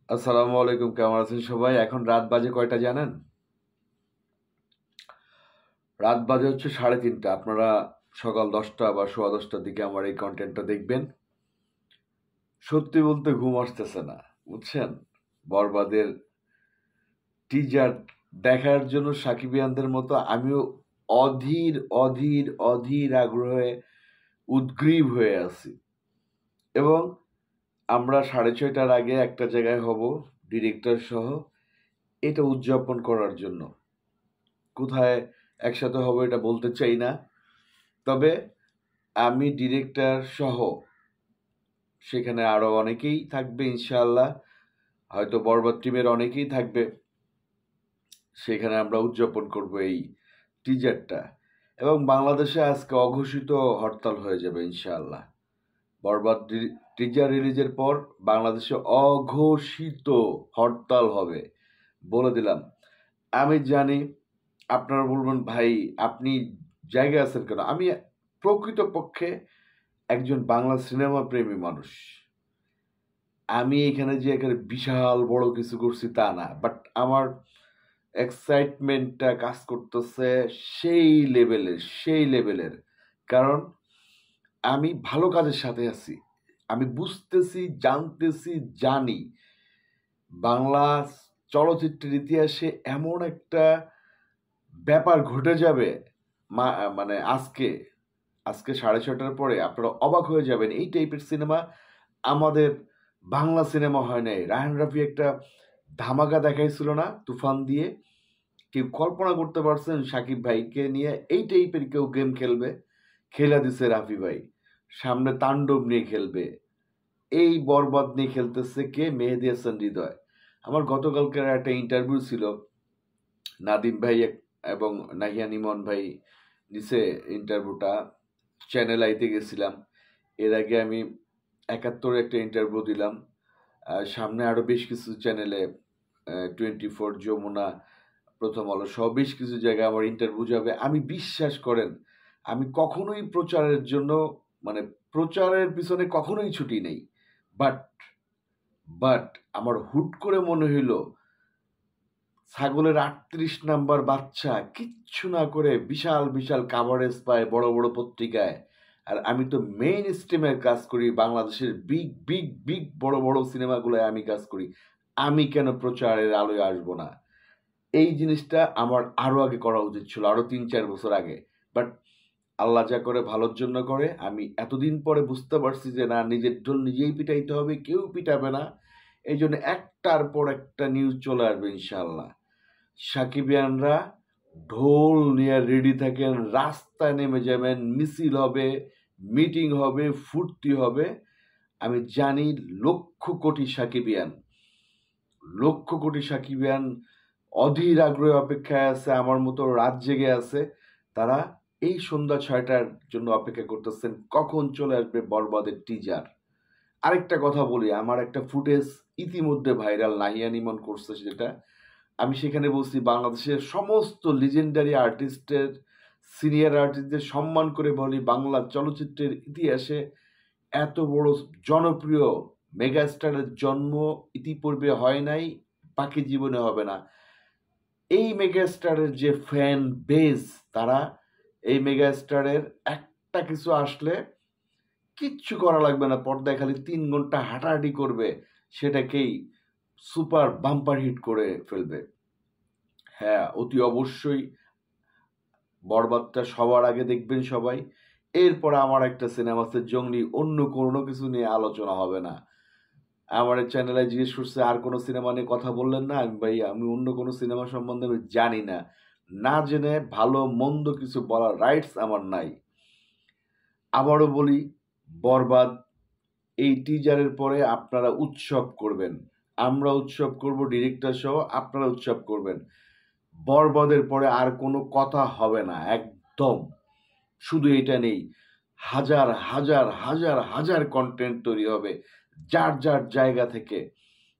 আসসালামু আলাইকুম, কেমন আছেন সবাই? এখন রাত বাজে কয়টা জানেন? রাত বাজে হচ্ছে 3:30। আপনারা সকাল 10টা বা সোয়া 10টার দিকে আমার এই কন্টেন্টটা দেখবেন। সত্যি বলতে ঘুম আসতেছে না, বুঝছেন? বরবাদের টিজার দেখার জন্য সাকিবিয়ানদের মতো আমিও অধীর অধীর অধীর আগ্রহে উদ্গ্রীব হয়ে আছি। এবং আমরা 6:30টার আগে একটা জায়গায় হব, ডিরেক্টর সহ, এটা উদযাপন করার জন্য। কোথায় একসাথে হবো এটা বলতে চাই না, তবে আমি ডিরেক্টর সহ সেখানে আরো অনেকেই থাকবে ইনশাআল্লাহ, হয়তো বরবাদ টিমের অনেকেই থাকবে। সেখানে আমরা উদযাপন করব এই টিজারটা। এবং বাংলাদেশে আজকে অঘোষিত হরতাল হয়ে যাবে ইনশাআল্লাহ। বরবাদ টিজার রিলিজের পর বাংলাদেশে অঘোষিত হরতাল হবে, বলে দিলাম। আমি জানি আপনারা বলবেন, ভাই আপনি জায়গায় আছেন কেন? আমি প্রকৃতপক্ষে একজন বাংলা সিনেমা প্রেমী মানুষ। আমি এখানে যে এখানে বিশাল বড় কিছু করছি তা না, বাট আমার এক্সাইটমেন্টটা কাজ করতেছে সেই লেভেলের। কারণ আমি ভালো কাজের সাথে আছি। আমি বুঝতেছি, জানতেছি, জানি বাংলা চলচ্চিত্রের ইতিহাসে এমন একটা ব্যাপার ঘটে যাবে, মানে আজকে আজকে 6:30টার পরে আপনারা অবাক হয়ে যাবেন। এই টাইপের সিনেমা আমাদের বাংলা সিনেমা হয় নাই। রায়হান রাফি একটা ধামাকা দেখাইছিল না তুফান দিয়ে? কেউ কল্পনা করতে পারছেন সাকিব ভাইকে নিয়ে এই টাইপের কেউ গেম খেলবে? খেলা দিছে রাফি ভাই, সামনে তাণ্ডব নিয়ে খেলবে। এই বরবাদ নিয়ে খেলতেছে কে? মেহেদী হাসান হৃদয়। আমার গতকালকের একটা ইন্টারভিউ ছিল, নাদিম ভাই এবং নাহিয়ান ইমন ভাই নিচে ইন্টারভিউটা। চ্যানেল আইতে গেছিলাম, এর আগে আমি 71 একটা ইন্টারভিউ দিলাম। সামনে আরও বেশ কিছু চ্যানেলে, 24, যমুনা, প্রথম আলো সহ বেশ কিছু জায়গায় আমার ইন্টারভিউ যাবে। আমি বিশ্বাস করেন, আমি কখনোই প্রচারের জন্য, মানে প্রচারের পিছনে কখনোই ছুটি নেই। বাট বাট আমার হুট করে মনে হইলো ছাগলের 38 নাম্বার বাচ্চা কিচ্ছু না করে বিশাল বিশাল কাভারেজ পায় বড় বড় পত্রিকায়, আর আমি তো মেইন স্ট্রিমের কাজ করি, বাংলাদেশের বিগ বিগ বিগ বড় বড় সিনেমাগুলোয় আমি কাজ করি। আমি কেন প্রচারের আলোয় আসবো না? এই জিনিসটা আমার আরো আগে করা উচিত ছিল, আরো 3-4 বছর আগে। বাট আল্লাহ যা করে ভালোর জন্য করে। আমি এতদিন পরে বুঝতে পারছি যে না, নিজের ঢোল নিজেই পিটাইতে হবে, কেউ পিটাবে না। এই জন্য একটার পর একটা নিউজ চলে আসবে ইনশাল্লাহ। সাকিবিয়ানরা ঢোল নিয়ে রেডি থাকেন, রাস্তায় নেমে যাবেন, মিছিল হবে, মিটিং হবে, ফুর্তি হবে। আমি জানি লক্ষ কোটি সাকিবিয়ান অধীর আগ্রহে অপেক্ষায় আছে, আমার মতো রাত জেগে আছে। তারা এই সন্ধ্যা 6টার জন্য অপেক্ষা করতেছেন কখন চলে আসবে বরবাদের টিজার। আরেকটা কথা বলি, আমার একটা ফুটেজ ইতিমধ্যে ভাইরাল, নাহিয়ান ইমন করছে সেটা। আমি সেখানে বলছি বাংলাদেশের সমস্ত লিজেন্ডারি আর্টিস্টের, সিনিয়র আর্টিস্টদের সম্মান করে বলি, বাংলা চলচ্চিত্রের ইতিহাসে এত বড় জনপ্রিয় মেগাস্টারের জন্ম ইতিপূর্বে হয় নাই, বাকি জীবনে হবে না। এই মেগাস্টারের যে ফ্যান বেজ, তারা এই মেগাস্টারের একটা কিছু আসলে কিচ্ছু করা লাগবে না, পর্দায় খালি 3 ঘন্টা হাঁটাহাঁটি করবে, সেটাকেই সুপার বাম্পার হিট করে ফেলবে। হ্যাঁ, অতি অবশ্যই বরবাদটা সবার আগে দেখবেন সবাই। এরপরে আমার একটা সিনেমা আছে জঙ্গলি, অন্য কোনো কিছু নিয়ে আলোচনা হবে না। আমার চ্যানেলে জিজ্ঞেস করছে আর কোনো সিনেমা নিয়ে কথা বললেন না? আমি ভাই, আমি অন্য কোনো সিনেমা সম্বন্ধে আমি জানি না, না জেনে ভালো মন্দ কিছু বলার রাইটস আমার নাই। আবারও বলি, বরবাদ এই টিজারের পরে আপনারা উৎসব করবেন, আমরা উৎসব করব, ডিরেক্টর সহ আপনারা উৎসব করবেন। বরবাদের পরে আর কোনো কথা হবে না একদম। শুধু এটা নেই, হাজার হাজার হাজার হাজার কন্টেন্ট তৈরি হবে যার যার জায়গা থেকে।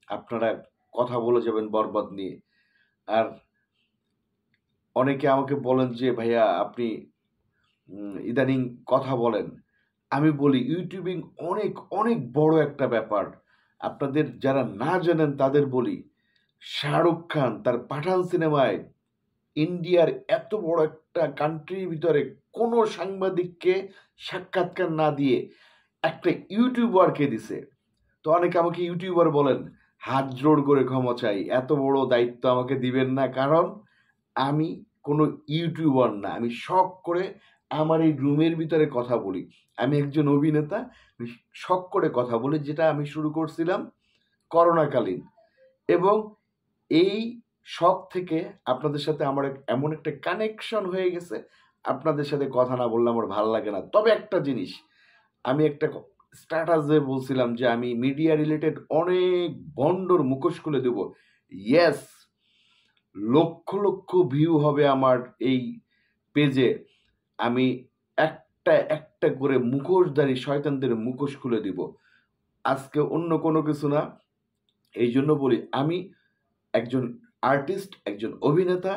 আপনারা কথা বলে যাবেন বরবাদ নিয়ে। আর অনেকে আমাকে বলেন যে ভাইয়া আপনি ইদানিং কথা বলেন। আমি বলি ইউটিউবিং অনেক অনেক বড় একটা ব্যাপার। আপনাদের যারা না জানেন তাদের বলি, শাহরুখ খান তার পাঠান সিনেমায় ইন্ডিয়ার এত বড় একটা কান্ট্রির ভিতরে কোনো সাংবাদিককে সাক্ষাৎকার না দিয়ে একটা ইউটিউবারকে দিছে। তো অনেকে আমাকে ইউটিউবার বলেন, হাত জোড় করে ক্ষমা চাই, এত বড় দায়িত্ব আমাকে দিবেন না, কারণ আমি কোনো ইউটিউবার না। আমি শখ করে আমার এই রুমের ভিতরে কথা বলি। আমি একজন অভিনেতা, আমি শখ করে কথা বলি, যেটা আমি শুরু করছিলাম করোনাকালীন। এবং এই শখ থেকে আপনাদের সাথে আমার এমন একটা কানেকশন হয়ে গেছে, আপনাদের সাথে কথা না বললে আমার ভালো লাগে না। তবে একটা জিনিস, আমি একটা স্ট্যাটাসে বলছিলাম যে আমি মিডিয়া রিলেটেড অনেক ভণ্ডর মুখোশ খুলে দেব। ইয়েস, লক্ষ লক্ষ ভিউ হবে আমার এই পেজে। আমি একটা একটা করে মুখোশধারী শয়তানদের মুখোশ খুলে দিব। আজকে অন্য কোনো কিছু না। এই জন্য বলি, আমি একজন আর্টিস্ট, একজন অভিনেতা,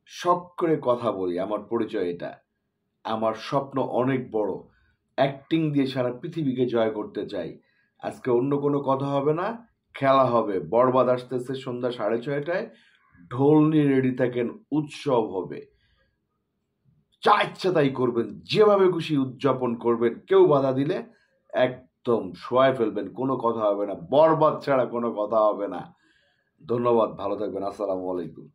শখ করে কথা বলি। আমার পরিচয় এটা। আমার স্বপ্ন অনেক বড়, অ্যাক্টিং দিয়ে সারা পৃথিবীকে জয় করতে চাই। আজকে অন্য কোনো কথা হবে না, খেলা হবে। বরবাদ আসতেছে সন্ধ্যা 6:30টায়, ঢোল নিয়ে রেডি থাকেন, উৎসব হবে। যা ইচ্ছা তাই করবেন, যেভাবে খুশি উদযাপন করবেন, কেউ বাধা দিলে একদম শোয়ায় ফেলবেন, কোনো কথা হবে না। বরবাদ ছাড়া কোনো কথা হবে না। ধন্যবাদ, ভালো থাকবেন। আসসালামু আলাইকুম।